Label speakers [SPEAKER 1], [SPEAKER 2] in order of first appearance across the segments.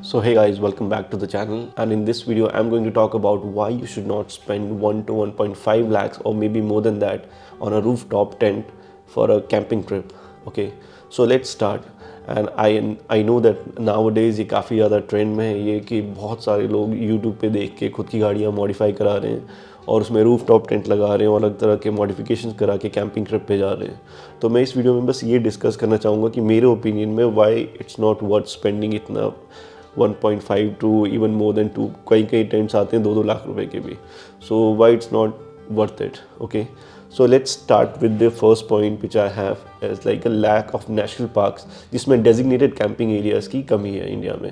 [SPEAKER 1] So hey guys, welcome back to the channel, and in this video I'm going to talk about why you should not spend 1 to 1.5 lakhs or maybe more than that on a rooftop tent for a camping trip. Okay, so let's start. And I know that nowadays ये काफ़ी ज़्यादा trend में है ये कि बहुत सारे लोग YouTube पे देख के खुद की गाड़ियाँ मॉडिफाई करा रहे हैं और उसमें रूफ टॉप टेंट लगा रहे हैं और अलग तरह के मॉडिफिकेशन करा के कैंपिंग ट्रिप पे जा रहे हैं। तो मैं इस वीडियो में बस ये डिस्कस करना चाहूँगा कि मेरे ओपिनियन में Y it's not worth spending इतना 1.5 टू इवन मोर देन 2, कई कई टेंट्स आते हैं 2-2 लाख रुपए के भी। So why it's not worth it. Okay, so let's start with the first point which I have as like a lack of national parks, जिसमें designated camping areas की कमी है इंडिया में।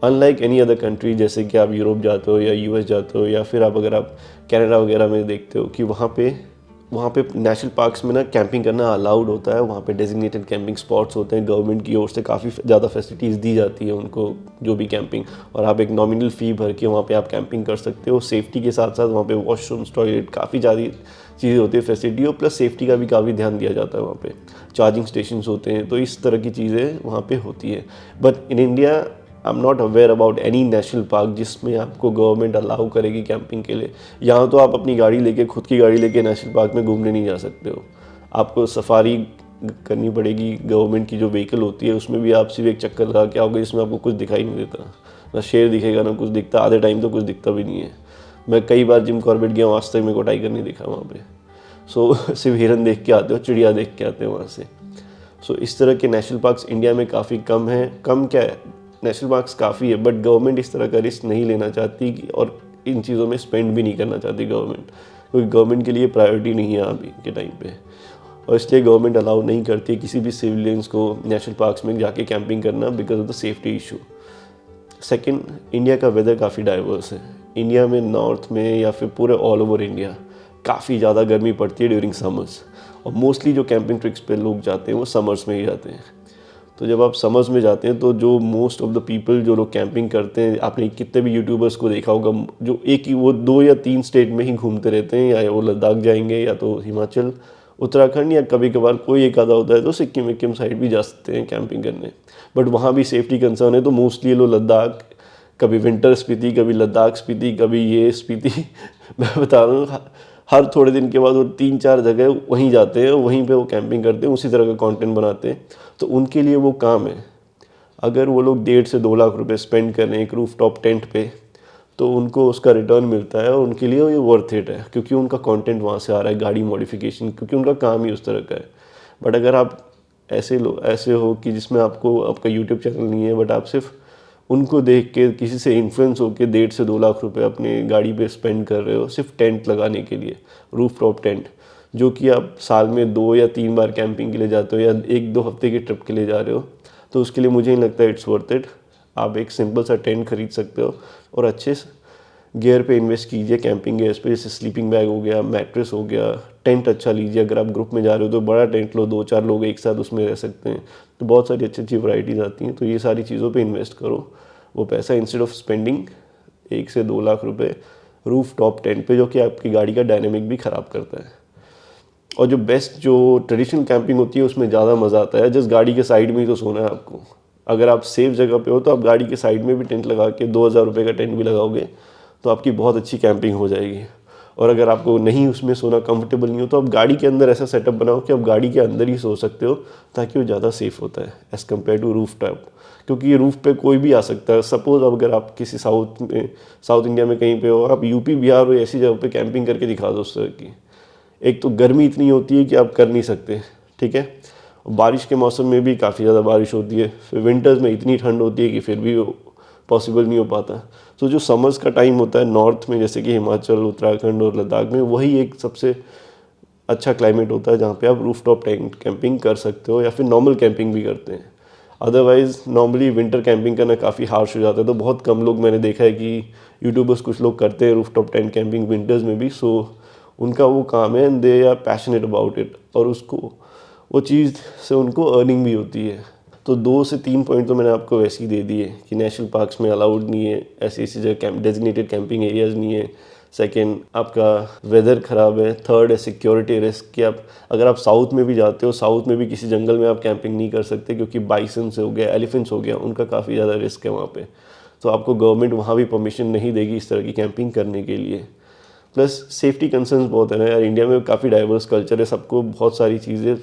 [SPEAKER 1] अनलाइक एनी अदर कंट्री, जैसे कि आप Europe जाते हो या यूएस जाते हो या फिर अगर आप कनाडा वगैरह में देखते हो कि वहाँ पे नेशनल पार्क्स में ना कैंपिंग करना अलाउड होता है। वहाँ पे डेजिग्नेटेड कैंपिंग स्पॉट्स होते हैं, गवर्नमेंट की ओर से काफ़ी ज़्यादा फैसिलिटीज़ दी जाती है उनको, जो भी कैंपिंग, और आप एक नॉमिनल फ़ी भर के वहाँ पे आप कैंपिंग कर सकते हो। सेफ्टी के साथ साथ वहाँ पे वॉशरूम्स, टॉयलेट, काफ़ी ज़्यादा चीज़ें होती है, फैसिलिटी, और प्लस सेफ्टी का भी काफ़ी ध्यान दिया जाता है। वहाँ पे चार्जिंग स्टेशंस होते हैं, तो इस तरह की चीज़ें वहाँ पे होती है। But in India I am not aware about any national park जिसमें आपको गवर्नमेंट अलाउ करेगी कैंपिंग के लिए। यहाँ तो आप अपनी गाड़ी लेके, खुद की गाड़ी लेके नेशनल पार्क में घूमने नहीं जा सकते हो। आपको सफारी करनी पड़ेगी, गवर्नमेंट की जो व्हीकल होती है उसमें भी आप सिर्फ एक चक्कर लगा के आओगे, जिसमें आपको कुछ दिखाई नहीं देता, ना शेर दिखेगा ना कुछ दिखता, आधे टाइम तो कुछ दिखता भी नहीं है। मैं कई बार जिम कॉर्बेट गया हूँ, आज तक मेरे को टाइगर नहीं दिखा वहाँ पे। सो सिर्फ हिरन देख के आते हो, चिड़िया देख के आते हो वहाँ से। सो इस तरह के नेशनल पार्क्स इंडिया में काफ़ी कम है। कम क्या है, नेशनल पार्क्स काफ़ी है, बट गवर्नमेंट इस तरह का रिस्क नहीं लेना चाहती और इन चीज़ों में स्पेंड भी नहीं करना चाहती गवर्नमेंट, क्योंकि गवर्नमेंट के लिए प्रायोरिटी नहीं है अभी के टाइम पे, और इसलिए गवर्नमेंट अलाउ नहीं करती किसी भी सिविलियंस को नेशनल पार्क्स में जाके कैंपिंग करना because of the safety issue. Second, India का वेदर काफ़ी डाइवर्स है। इंडिया में नॉर्थ में या फिर पूरे ऑल ओवर इंडिया काफ़ी ज़्यादा गर्मी पड़ती है ड्यूरिंग समर्स, और मोस्टली जो कैंपिंग ट्रिप्स पे लोग जाते हैं वो समर्स में ही जाते हैं। तो जब आप समर्स में जाते हैं तो जो मोस्ट ऑफ द पीपल जो लोग कैंपिंग करते हैं, आपने कितने भी यूट्यूबर्स को देखा होगा जो एक ही वो 2 या 3 स्टेट में ही घूमते रहते हैं, या वो लद्दाख जाएंगे या तो हिमाचल, उत्तराखंड, या कभी कभार कोई एक आधा होता है तो सिक्किम विक्किम साइड भी जा सकते हैं कैंपिंग करने। बट वहाँ भी सेफ्टी कंसर्न है, तो मोस्टली लोग लद्दाख, कभी विंटर स्पीति, कभी लद्दाख स्पीति, कभी ये स्पीति मैं बता रहा हूँ, हर थोड़े दिन के बाद वो 3-4 जगह वहीं जाते हैं, वहीं पे वो कैंपिंग करते हैं, उसी तरह का कंटेंट बनाते हैं। तो उनके लिए वो काम है। अगर वो लोग 1.5 से 2 लाख रुपए स्पेंड कर रहे हैं एक रूफ टॉप टेंट पे, तो उनको उसका रिटर्न मिलता है और उनके लिए ये वर्थ इट है, क्योंकि उनका कंटेंट वहाँ से आ रहा है, गाड़ी मॉडिफिकेशन, क्योंकि उनका काम ही उस तरह का है। बट अगर आप ऐसे हो कि जिसमें आपका यूट्यूब चैनल नहीं है, बट आप सिर्फ उनको देख के किसी से इन्फ्लुएंस होकर 1.5 से 2 लाख रुपए अपनी गाड़ी पे स्पेंड कर रहे हो सिर्फ टेंट लगाने के लिए, रूफ टॉप टेंट, जो कि आप साल में 2 या 3 बार कैंपिंग के लिए जाते हो या 1-2 हफ्ते की ट्रिप के लिए जा रहे हो, तो उसके लिए मुझे नहीं लगता इट्स वर्थ इट। आप एक सिंपल सा टेंट खरीद सकते हो और अच्छे गियर पे इन्वेस्ट कीजिए, कैंपिंग गियर्स पे, जैसे स्लीपिंग बैग हो गया, मैट्रेस हो गया। टेंट अच्छा लीजिए, अगर आप ग्रुप में जा रहे हो तो बड़ा टेंट लो, 2-4 लोग एक साथ उसमें रह सकते हैं, तो बहुत सारी अच्छी अच्छी वैरायटीज़ आती हैं। तो ये सारी चीज़ों पे इन्वेस्ट करो वो पैसा, इंस्टेड ऑफ स्पेंडिंग 1 से 2 लाख रुपए रूफ टॉप टेंट पे, जो कि आपकी गाड़ी का डायनेमिक भी ख़राब करता है। और जो ट्रेडिशनल कैंपिंग होती है उसमें ज़्यादा मज़ा आता है, जस्ट गाड़ी के साइड में ही तो सोना है आपको। अगर आप सेफ जगह पे हो तो आप गाड़ी के साइड में भी टेंट लगा के 2,000 रुपये का टेंट भी लगाओगे तो आपकी बहुत अच्छी कैंपिंग हो जाएगी। और अगर आपको नहीं उसमें सोना कंफर्टेबल नहीं हो तो आप गाड़ी के अंदर ऐसा सेटअप बनाओ कि आप गाड़ी के अंदर ही सो सकते हो, ताकि वो ज़्यादा सेफ होता है as compare to roof top. क्योंकि ये रूफ पे कोई भी आ सकता है। सपोज़ अगर आप किसी साउथ इंडिया में कहीं पे हो, आप यूपी बिहार हो, ऐसी जगह पे कैंपिंग करके दिखा दो उस तरह की। एक तो गर्मी इतनी होती है कि आप कर नहीं सकते, ठीक है। बारिश के मौसम में भी काफ़ी ज़्यादा बारिश होती है, फिर विंटर्स में इतनी ठंड होती है कि फिर भी वो पॉसिबल नहीं हो पाता। तो जो समर्स का टाइम होता है नॉर्थ में, जैसे कि हिमाचल, उत्तराखंड और लद्दाख में, वही एक सबसे अच्छा क्लाइमेट होता है जहाँ पे आप रूफ टॉप टेंट कैंपिंग कर सकते हो, या फिर नॉर्मल कैंपिंग भी करते हैं। अदरवाइज़ नॉर्मली विंटर कैंपिंग करना काफ़ी हार्श हो जाता है, तो बहुत कम लोग, मैंने देखा है कि यूट्यूबर्स कुछ लोग करते हैं roof top tent camping winters में भी। सो उनका वो काम है and they are passionate about it, और उसको वो चीज़ से उनको अर्निंग भी होती है। तो 2 से 3 पॉइंट तो मैंने आपको वैसे ही दे दिए कि नेशनल पार्क्स में अलाउड नहीं है, ऐसी ऐसी जगह डेजिग्नेटेड कैंपिंग एरियाज़ नहीं है। सेकेंड, आपका वेदर ख़राब है। थर्ड है सिक्योरिटी रिस्क, कि अगर आप साउथ में भी जाते हो, साउथ में भी किसी जंगल में आप कैंपिंग नहीं कर सकते, क्योंकि बाइसन से हो गया, एलिफेंट्स हो गया, उनका काफ़ी ज़्यादा रिस्क है वहाँ पे। तो आपको गवर्नमेंट वहाँ भी परमिशन नहीं देगी इस तरह की कैंपिंग करने के लिए। प्लस सेफ्टी कंसर्न्स बहुत है ना यार, इंडिया में काफ़ी डाइवर्स कल्चर है, सबको बहुत सारी चीज़ें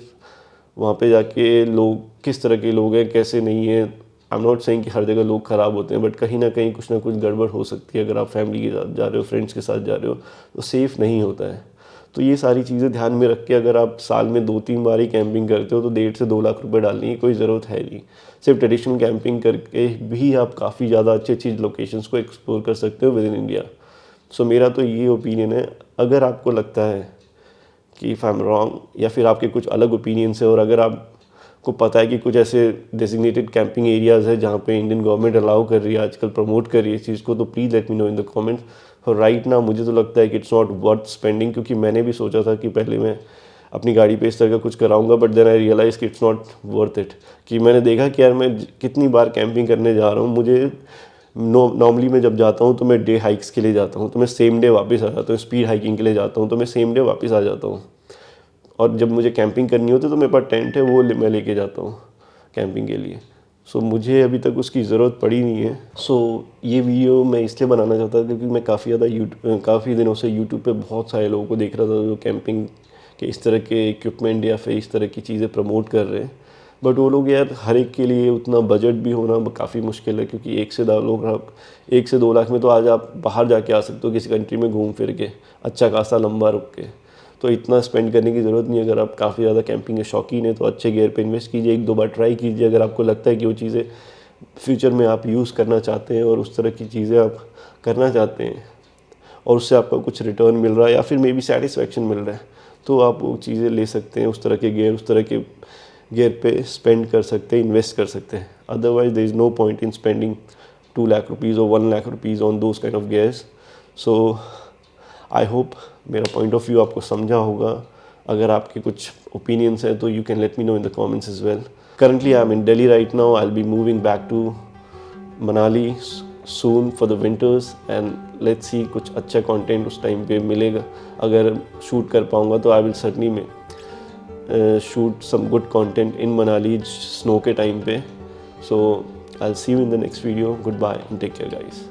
[SPEAKER 1] वहाँ पे जाके लोग किस तरह के लोग हैं कैसे नहीं है। आई एम नॉट सेइंग कि हर जगह लोग ख़राब होते हैं, बट कहीं ना कुछ गड़बड़ हो सकती है। अगर आप फैमिली के साथ जा रहे हो, फ्रेंड्स के साथ जा रहे हो, तो सेफ़ नहीं होता है। तो ये सारी चीज़ें ध्यान में रख के अगर आप साल में 2-3 बार ही कैंपिंग करते हो तो 1.5 से 2 लाख रुपए डालने की कोई ज़रूरत है नहीं। सिर्फ ट्रेडिशनल कैंपिंग करके भी आप काफ़ी ज़्यादा अच्छी अच्छी लोकेशंस को एक्सप्लोर कर सकते हो विद इन इंडिया। सो मेरा तो ये ओपिनियन है। अगर आपको लगता है कि इफ़ आई एम रॉन्ग या फिर आपके कुछ अलग ओपिनियंस है, और अगर आपको पता है कि कुछ ऐसे डेजिग्नेटेड कैंपिंग एरियाज़ है जहाँ पे इंडियन गवर्नमेंट अलाउ कर रही है, आजकल प्रमोट कर रही है इस चीज़ को, तो please let me know in the comments. For right now मुझे तो लगता है कि इट्स नॉट वर्थ स्पेंडिंग, क्योंकि मैंने भी सोचा था कि पहले मैं अपनी गाड़ी पे इस तरह का कुछ कराऊंगा, बट देन आई रियलाइज़ कि इट्स नॉट वर्थ इट। कि मैंने देखा कि यार मैं कितनी बार कैंपिंग करने जा रहा हूँ, मुझे नॉर्मली मैं जब जाता हूँ तो मैं डे हाइक्स के लिए जाता हूँ तो मैं सेम डे वापस आ जाता हूँ, स्पीड हाइकिंग के लिए जाता हूँ तो मैं सेम डे वापस आ जाता हूँ। और जब मुझे कैंपिंग करनी होती है तो मेरे पास टेंट है, वो मैं लेके जाता हूँ कैंपिंग के लिए। सो मुझे अभी तक उसकी ज़रूरत पड़ी नहीं है। सो ये वीडियो मैं इसलिए बनाना चाहता था क्योंकि मैं काफ़ी दिनों से यूट्यूब पे बहुत सारे लोगों को देख रहा था जो कैंपिंग के इस तरह के इक्विपमेंट या फिर इस तरह की चीज़ें प्रमोट कर रहे हैं। बट वो लोग यार हर एक के लिए उतना बजट भी होना काफ़ी मुश्किल है, क्योंकि 1 से 2 लाख में तो आज आप बाहर जाके आ सकते हो किसी कंट्री में घूम फिर के, अच्छा खासा लंबा रुक के। तो इतना स्पेंड करने की ज़रूरत नहीं है। अगर आप काफ़ी ज़्यादा कैंपिंग के शौकीन है तो अच्छे गियर पे इन्वेस्ट कीजिए, 1-2 बार ट्राई कीजिए। अगर आपको लगता है कि वो चीज़ें फ्यूचर में आप यूज़ करना चाहते हैं और उस तरह की चीज़ें आप करना चाहते हैं और उससे आपको कुछ रिटर्न मिल रहा है या फिर मे बी सेटिस्फैक्शन मिल रहा है, तो आप वो चीज़ें ले सकते हैं। उस तरह के गियर पे स्पेंड कर सकते हैं, इन्वेस्ट कर सकते हैं। Otherwise there is no point in spending 2 lakh rupees और 1 lakh rupees on those kind of gears. So I hope मेरा पॉइंट ऑफ व्यू आपको समझा होगा। अगर आपके कुछ ओपिनियंस हैं तो you can let me know in the comments as well. Currently I am in Delhi right now, I will be moving back to Manali soon for the winters and let's सी कुछ अच्छा कंटेंट उस टाइम पे मिलेगा। अगर shoot कर पाऊँगा तो I will certainly में shoot some good content in Manali snow के टाइम पे। So I will see you in the next video. Goodbye and take care guys.